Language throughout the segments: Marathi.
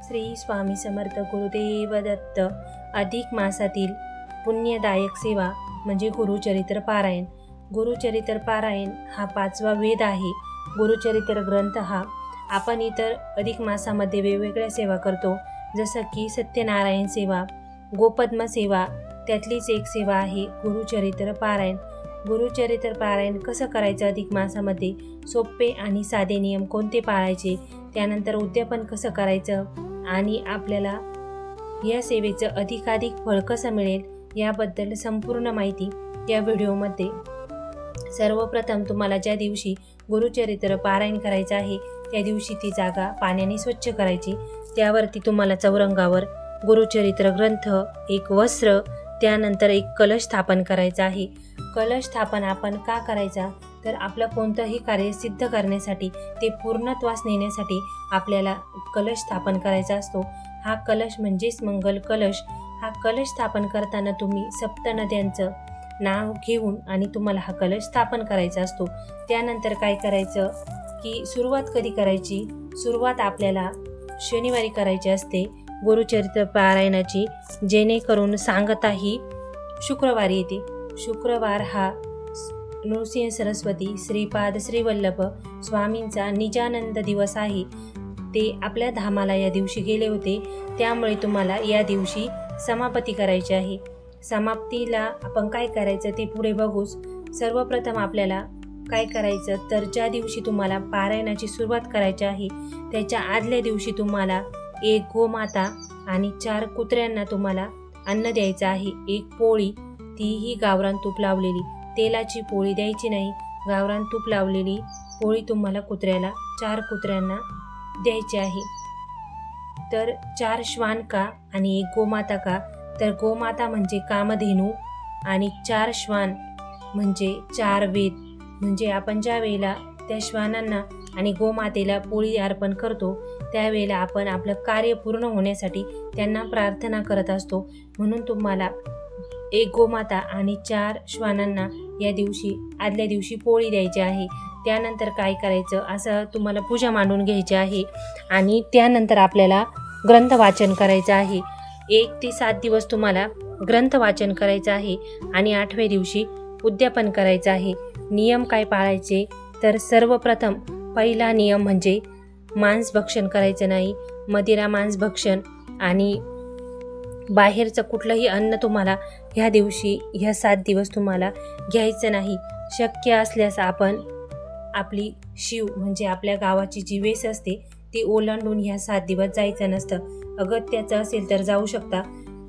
श्री स्वामी समर्थ गुरुदेव दत्त. अधिक मासातील पुण्यदायक सेवा म्हणजे गुरुचरित्र पारायण. गुरुचरित्र पारायण हा 5वा वेद आहे. गुरुचरित्र ग्रंथ हा आपण इतर अधिक मासामध्ये वेगवेगळ्या सेवा करतो, जसं की सत्यनारायण सेवा, गोपद्म सेवा. त्यातलीच एक सेवा आहे गुरुचरित्र पारायण. गुरुचरित्र पारायण कसं करायचं अधिक मासामध्ये, सोपे आणि साधे नियम कोणते पाळायचे, त्यानंतर उद्यापन कसं करायचं आणि आपल्याला या सेवेचं अधिकाधिक फळ कसं मिळेल याबद्दल संपूर्ण माहिती या व्हिडिओमध्ये. सर्वप्रथम तुम्हाला ज्या दिवशी गुरुचरित्र पारायण करायचं आहे त्या दिवशी ती जागा पाण्याने स्वच्छ करायची. त्यावरती तुम्हाला चौरंगावर गुरुचरित्र ग्रंथ, एक वस्त्र, त्यानंतर एक कलश स्थापन करायचा आहे. कलश स्थापन आपण का करायचा, तर आपलं कोणतंही कार्य सिद्ध करण्यासाठी, ते पूर्णत्वास नेण्यासाठी आपल्याला कलश स्थापन करायचा असतो. हा कलश म्हणजेच मंगल कलश. हा कलश स्थापन करताना तुम्ही सप्तनद्यांचं नाव घेऊन आणि तुम्हाला हा कलश स्थापन करायचा असतो. त्यानंतर काय करायचं की सुरुवात कधी करायची, सुरुवात आपल्याला शनिवारी करायची असते गुरुचरित्र पारायणाची, जेणेकरून सांगता ही शुक्रवारी येते. शुक्रवार हा नृसिंह सरस्वती श्रीपाद श्रीवल्लभ स्वामींचा निजानंद दिवस आहे. ते आपल्या धामाला या दिवशी गेले होते, त्यामुळे तुम्हाला या दिवशी समाप्ती करायची आहे. समाप्तीला आपण काय करायचं ते पुढे बघूच. सर्वप्रथम आपल्याला काय करायचं, तर ज्या दिवशी तुम्हाला पारायणाची सुरुवात करायची आहे त्याच्या आदल्या दिवशी तुम्हाला एक गोमाता आणि 4 कुत्र्यांना तुम्हाला अन्न द्यायचं आहे. एक पोळी, तीही गावरान तूप लावलेली, तेलाची पोळी द्यायची नाही, गावरान तूप लावलेली पोळी तुम्हाला 4 कुत्र्यांना द्यायची आहे. तर 4 श्वान का आणि एक गोमाता का, तर गोमाता म्हणजे कामधेनू आणि 4 श्वान म्हणजे 4 वेद. म्हणजे आपण ज्या वेळेला त्या श्वानांना आणि गोमातेला पोळी अर्पण करतो त्यावेळेला आपण आपलं कार्य पूर्ण होण्यासाठी त्यांना प्रार्थना करत असतो. म्हणून तुम्हाला एक गोमाता आणि 4 श्वानांना या दिवशी आदल्या दिवशी पोळी द्यायची आहे. त्यानंतर काय करायचं, असं तुम्हाला पूजा मांडून घ्यायची आहे आणि त्यानंतर आपल्याला ग्रंथ वाचन करायचं आहे. 1 ते 7 दिवस तुम्हाला ग्रंथ वाचन करायचं आहे आणि 8व्या दिवशी उद्यापन करायचं आहे. नियम काय पाळायचे, तर सर्वप्रथम पहिला नियम म्हणजे मांस भक्षण करायचं नाही. मदिरा, मांस भक्षण आणि बाहेरचं कुठलंही अन्न तुम्हाला ह्या दिवशी, ह्या 7 दिवस तुम्हाला घ्यायचं नाही. शक्य असल्यास आपण आपली शिव म्हणजे आपल्या गावाची जी वेस असते ती ओलांडून ह्या 7 दिवस जायचं नसतं. अगत्याचं असेल तर जाऊ शकता,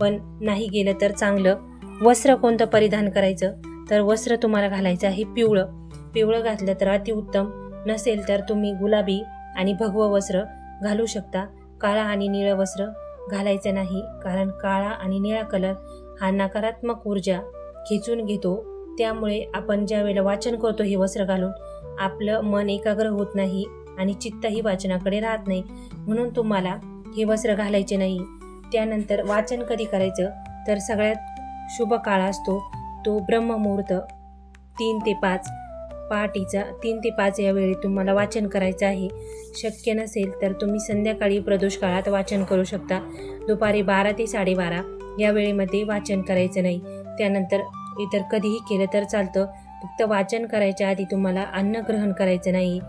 पण नाही गेलं तर चांगलं. वस्त्र कोणतं परिधान करायचं, तर वस्त्र तुम्हाला घालायचं आहे पिवळं. पिवळं घातलं तर अतिउत्तम, नसेल तर तुम्ही गुलाबी आणि भगवं वस्त्र घालू शकता. काळा आणि निळं वस्त्र घालायचं नाही, कारण काळा आणि निळा कलर हा नकारात्मक ऊर्जा खेचून घेतो. त्यामुळे आपण ज्या वेळेला वाचन करतो हे वस्त्र घालून आपलं मन एकाग्र होत नाही आणि चित्तही वाचनाकडे राहत नाही. म्हणून तुम्हाला हे वस्त्र घालायचे नाही. त्यानंतर वाचन कधी करायचं, तर सगळ्यात शुभ काळ असतो तो ब्रह्ममुहूर्त 3 ते 5, पहाटेचा 3 ते 5 या वेळी तुम्हाला वाचन करायचं आहे. शक्य नसेल तर तुम्ही संध्याकाळी प्रदोष काळात वाचन करू शकता. दुपारी 12 ते 12:30 या वेळेमध्ये वाचन करायचं नाही. त्यानंतर इतर कधीही केलं तर चालतं. फक्त वाचन करायच्या आधी तुम्हाला अन्न ग्रहण करायचं नाही.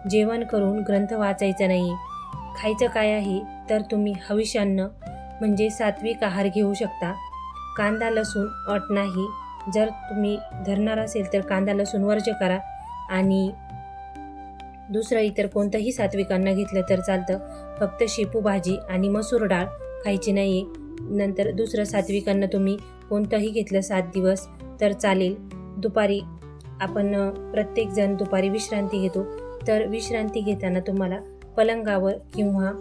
जेवण करून ग्रंथ वाचायचा नाही. खायचं काय आहे, तर तुम्ही हविष्यान्न म्हणजे सात्विक आहार घेऊ शकता. कांदा लसूण अट नाही. जर तुम्ही धरणार असेल तर कांदा लसूण वर्ज्य करा आणि दुसरं इतर कोणतंही सात्विक अन्न घेतलं तर चालतं. फक्त शेपू भाजी आणि मसूर डाळ खायची नाही. नंतर दुसरं सात्विक अन्न तुम्ही कोणतंही घेतलं 7 दिवस तर चालेल. दुपारी आपण प्रत्येकजण दुपारी विश्रांती घेतो, तर विश्रांती घेताना तुम्हाला पलंगावर किंवा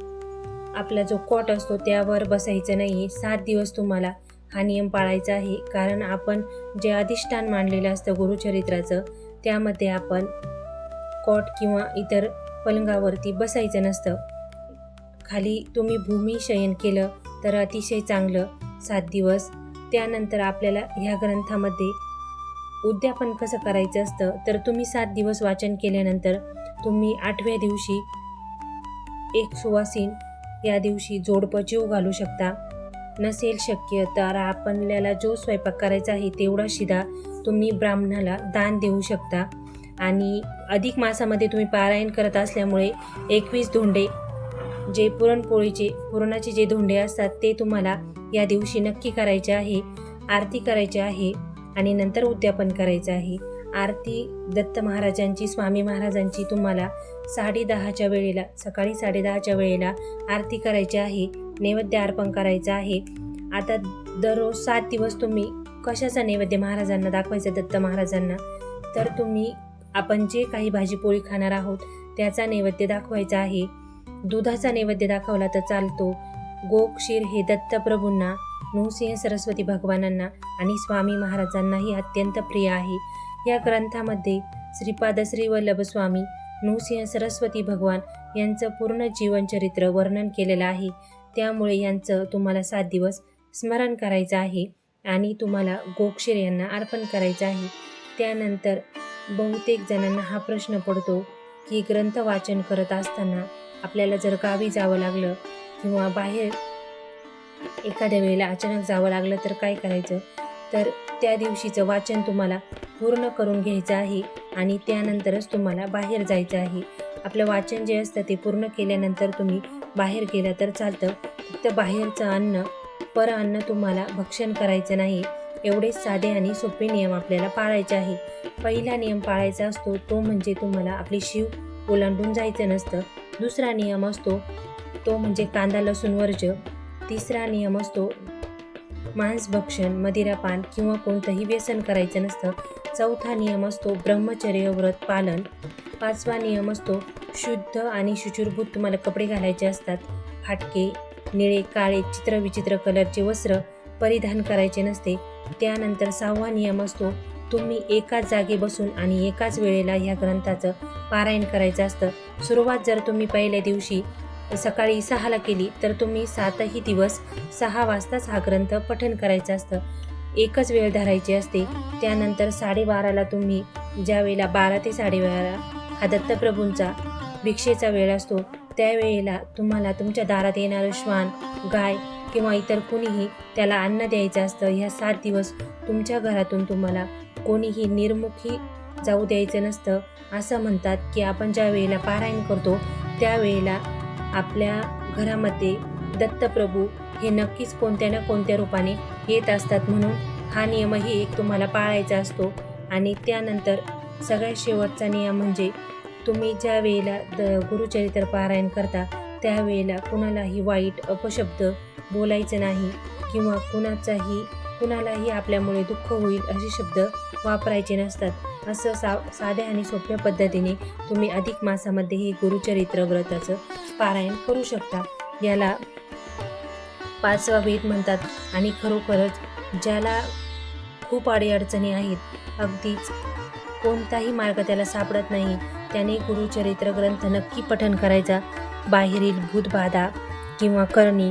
आपला जो कॉट असतो त्यावर बसायचं नाही. 7 दिवस तुम्हाला हा नियम पाळायचा आहे, कारण आपण जे अधिष्ठान मांडलेलं असतं गुरुचरित्राचं त्यामध्ये आपण कॉट किंवा इतर पलंगावरती बसायचं नसतं. खाली तुम्ही भूमिशयन केलं तर अतिशय चांगलं 7 दिवस. त्यानंतर आपल्याला ह्या ग्रंथामध्ये उद्यापन कसं करायचं असतं, तर तुम्ही 7 दिवस वाचन केल्यानंतर तुम्ही 8व्या दिवशी एक सुवासीन या दिवशी जोडपं जीव घालू शकता. नसेल शक्य तर आपल्याला जो स्वयंपाक करायचा आहे तेवढा शिदा तुम्ही ब्राह्मणाला दान देऊ शकता. आणि अधिक मासामध्ये तुम्ही पारायण करत असल्यामुळे 21 धोंडे जे पुरणाचे जे धोंडे असतात ते तुम्हाला या दिवशी नक्की करायचे आहे. आरती करायची आहे आणि नंतर उद्यापन करायचं आहे. आरती दत्त महाराजांची, स्वामी महाराजांची तुम्हाला 10:30च्या वेळेला, सकाळी 10:30च्या वेळेला आरती करायची आहे. नैवेद्य अर्पण करायचं आहे. आता दररोज 7 दिवस तुम्ही कशाचा नैवेद्य महाराजांना दाखवायचा, दत्त महाराजांना, तर तुम्ही आपण जे काही भाजी पोळी खाणार आहोत त्याचा नैवेद्य दाखवायचा आहे. दुधाचा नैवेद्य दाखवला तर चालतो. गोक्षीर हे दत्तप्रभूंना, नृसिंह सरस्वती भगवानांना आणि स्वामी महाराजांनाही अत्यंत प्रिय आहे. या ग्रंथामध्ये श्रीपाद श्री वल्लभ स्वामी नृसिंह सरस्वती भगवान यांचं पूर्ण जीवनचरित्र वर्णन केलेलं आहे. त्यामुळे यांचं तुम्हाला 7 दिवस स्मरण करायचं आहे आणि तुम्हाला गोक्षीर यांना अर्पण करायचं आहे. त्यानंतर बहुतेक जणांना हा प्रश्न पडतो की ग्रंथ वाचन करत असताना आपल्याला जर गावी जावं लागलं किंवा बाहेर एखाद्या वेळेला अचानक जावं लागलं तर काय करायचं, तर त्या दिवशीचं वाचन तुम्हाला पूर्ण करून घ्यायचं आहे आणि त्यानंतरच तुम्हाला बाहेर जायचं आहे. आपलं वाचन जे असतं ते पूर्ण केल्यानंतर तुम्ही बाहेर गेला तर चालतं. फक्त बाहेरचं अन्न, अन्न तुम्हाला भक्षण करायचं नाही. एवढे साधे आणि सोपे नियम आपल्याला पाळायचे आहे. पहिला नियम पाळायचा असतो तो म्हणजे तुम्हाला आपली शीव ओलांडून जायचं नसतं. दुसरा नियम असतो तो म्हणजे कांदा लसूण वर्ज्य. तिसरा नियम असतो मांस भक्षण, मदिरापान किंवा कोणतंही व्यसन करायचं नसतं. चौथा नियम असतो ब्रह्मचर्य व्रत पालन. 5वा नियम असतो शुद्ध आणि शुचिर्भूत तुम्हाला कपडे घालायचे असतात. फाटके, निळे, काळे, चित्रविचित्र कलरचे वस्त्र परिधान करायचे नसते. त्यानंतर 6वा नियम असतो तुम्ही एकाच जागी बसून आणि एकाच वेळेला ह्या ग्रंथाचं पारायण करायचं असतं. सुरुवात जर तुम्ही पहिल्या दिवशी सकाळी 6ला केली तर तुम्ही 7ही दिवस 6 वाजताच हा ग्रंथ पठण करायचं असतं. एकच वेळ धरायची असते. त्यानंतर 12:30ला तुम्ही ज्या वेळेला 12 ते 12:30 हा दत्तप्रभूंचा भिक्षेचा वेळ असतो, त्यावेळेला तुम्हाला तुमच्या दारात येणारं श्वान, गाय किंवा इतर कुणीही त्याला अन्न द्यायचं असतं. ह्या 7 दिवस तुमच्या घरातून तुम्हाला कोणीही निर्मुखी जाऊ द्यायचं नसतं. असं म्हणतात की आपण ज्या वेळेला पारायण करतो त्यावेळेला आपल्या घरामध्ये दत्तप्रभू हे नक्कीच कोणत्या ना कोणत्या रूपाने येत असतात. म्हणून हा नियमही एक तुम्हाला पाळायचा असतो. आणि त्यानंतर सगळ्यात शेवटचा नियम म्हणजे तुम्ही ज्या वेळेला गुरुचरित्र पारायण करता त्यावेळेला कुणालाही वाईट अपशब्द बोलायचं नाही किंवा कुणालाही आपल्यामुळे दुःख होईल असे शब्द वापरायचे नसतात. असं साध्या आणि सोप्या पद्धतीने तुम्ही अधिक मासामध्ये हे गुरुचरित्र व्रताचं पारायण करू शकता. याला 5वा वेद म्हणतात. आणि खरोखरच ज्याला खूप अडीअडचणी आहेत, अगदीच कोणताही मार्ग त्याला सापडत नाही, त्याने गुरुचरित्र ग्रंथ नक्की पठण करायचा. बाहेरील भूतबाधा किंवा करणी,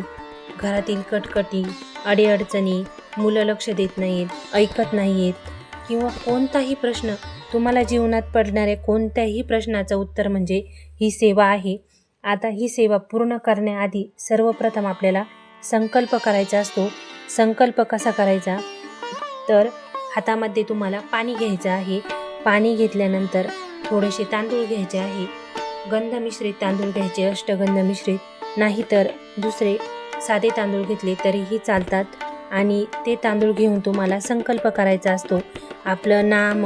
घरातील कटकटी, अडीअडचणी, मुलं लक्ष देत नाहीत, ऐकत नाहीत किंवा कोणताही प्रश्न, तुम्हाला जीवनात पडणाऱ्या कोणत्याही प्रश्नाचं उत्तर म्हणजे ही सेवा आहे. आता ही सेवा पूर्ण करण्याआधी सर्वप्रथम आपल्याला संकल्प करायचा असतो. संकल्प कसा करायचा, तर हातामध्ये तुम्हाला पाणी घ्यायचं आहे. पाणी घेतल्यानंतर थोडेसे तांदूळ घ्यायचे आहे. गंधमिश्रित तांदूळ घ्यायचे, अष्टगंध मिश्रित, नाहीतर दुसरे साधे तांदूळ घेतले तरीही चालतात. आणि ते तांदूळ घेऊन तुम्हाला संकल्प करायचा असतो. आपलं नाम,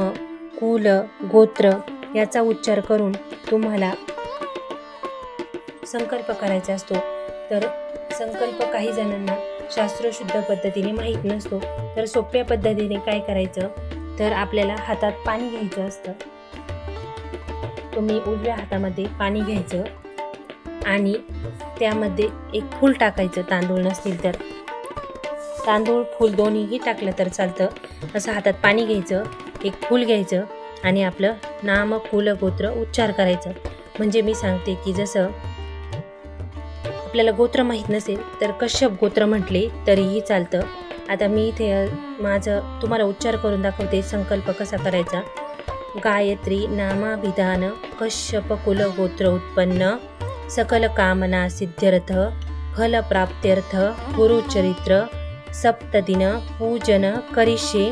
कुल, गोत्र याचा उच्चार करून तुम्हाला संकल्प करायचा असतो. तर संकल्प काही जणांना शास्त्रशुद्ध पद्धतीने माहीत नसतो. तर सोप्या पद्धतीने काय करायचं, तर आपल्याला हातात पाणी घ्यायचं असतं. तुम्ही उजव्या हातामध्ये पाणी घ्यायचं आणि त्यामध्ये एक फूल टाकायचं. तांदूळ नसतील तर तांदूळ, फूल दोन्हीही टाकलं तर चालतं. असं हातात पाणी घ्यायचं, एक फूल घ्यायचं आणि आपलं नाम, कुल, गोत्र उच्चार करायचं. म्हणजे मी सांगते की जसं आपल्याला गोत्र माहीत नसेल तर कश्यप गोत्र म्हटले तरीही चालतं. आता मी इथे माझं तुम्हाला उच्चार करून दाखवते संकल्प कसा करायचा. गायत्री नामाभिधान कश्यप कुल गोत्र उत्पन्न सकल कामना सिद्ध्यर्थ फलप्राप्त्यर्थ गुरुचरित्र सप्तदिन पूजन करिष्ये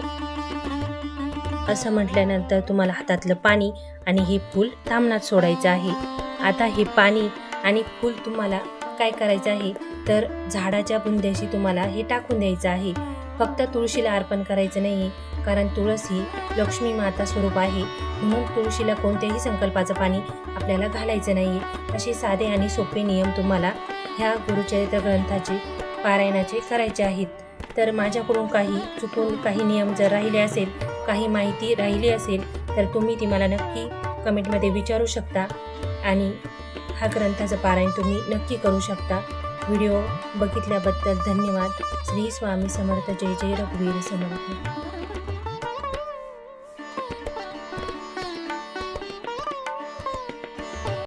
असं म्हटल्यानंतर तुम्हाला हातातलं पाणी आणि हे फूल तामणात सोडायचं आहे. आता हे पाणी आणि फूल तुम्हाला काय करायचं आहे तर झाडाच्या बुंद्याशी तुम्हाला हे टाकून द्यायचं आहे. फक्त तुळशीला अर्पण करायचं नाही, कारण तुळस ही लक्ष्मी माता स्वरूप आहे, म्हणून तुळशीला कोणत्याही संकल्पाचं पाणी आपल्याला घालायचं नाही. असे साधे आणि सोपे नियम तुम्हाला ह्या गुरुचरित्र ग्रंथाचे पारायणाचे करायचे आहेत. तर माझ्याकडून चुकून काही नियम जर राहिले असेल, काही माहिती राहिली असेल तर तुम्ही ती मला नक्की कमेंटमध्ये विचारू शकता आणि हा ग्रंथाचं पारायण तुम्ही नक्की करू शकता. व्हिडिओ बघितल्याबद्दल धन्यवाद. श्री स्वामी समर्थ. जय जय रघुवीर समर्थ.